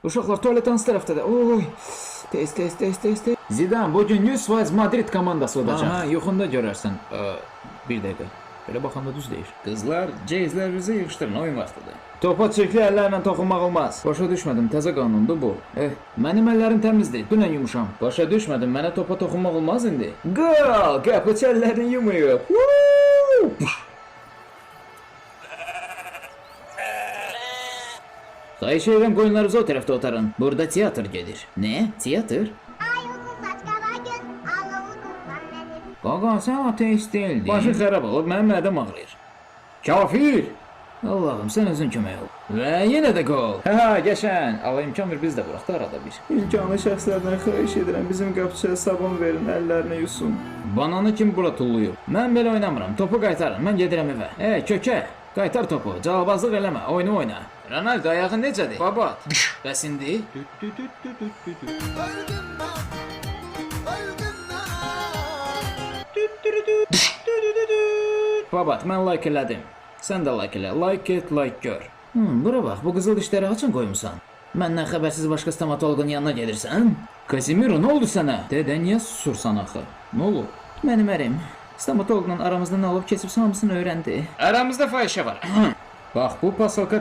Uşaqlar tualet hansı tərəfdədir? Oy. Tez. Zidane bugün 100% Madrid komandası olacaq. Aha, yoxunda görərsən. Bir dəqiqə. Belə baxanda düz deyir. Qızlar, ceyzlərinizi yığışdırın, oyun vaxtıdır. Topa çirkli əllərlə toxunmaq olmaz. Başa düşmədim, təzə qanundur bu. Mənim əllərim təmizdir, dünən yumuşam. Başa düşmədim, mənə topa toxunmaq olmaz indi. Qal, qapıç əllərini yumuyub. Xahiş edirəm qoyunlarınızı o tərəfdə otarın. Burada teatr gedir. Nə? Teatr? Qaqa, sən ateist deyildin. Başın xərab olub, mənim mədəm ağrıyır. Kafir! Allah'ım sen özün kömək ol. Və yenə də qol. Hə, geçən. Allah imkan ver biz də buraxdı arada bir. İmkanlı şəxslərdən xahiş edirəm, bizim qapıçıya sabun verin, əllərini yusun. Bananı kim bura tulluyub? Mən belə oynamıram, topu qaytarın, mən gedirəm evə. Kökə, qaytar topu, cavabazlıq eləmə, oyunu oyna. Ronaldo ayağın necədir? Babat. Bəs indi? Babat, mən like elədim. Sən də like elə, like et, like gör. Bura bax, bu qızıl dişləri açın qoymusan. Məndən xəbərsiz başqa stomatoloqun yanına gedirsən? Casimiro, nə oldu sənə? Dədə, niyə susursan axı? Nə olub? Mənim ərim. Stomatoloqla aramızda nə olub keçibsə hamısını öyrəndi. Aramızda fahişə var. Bax, bu pasalka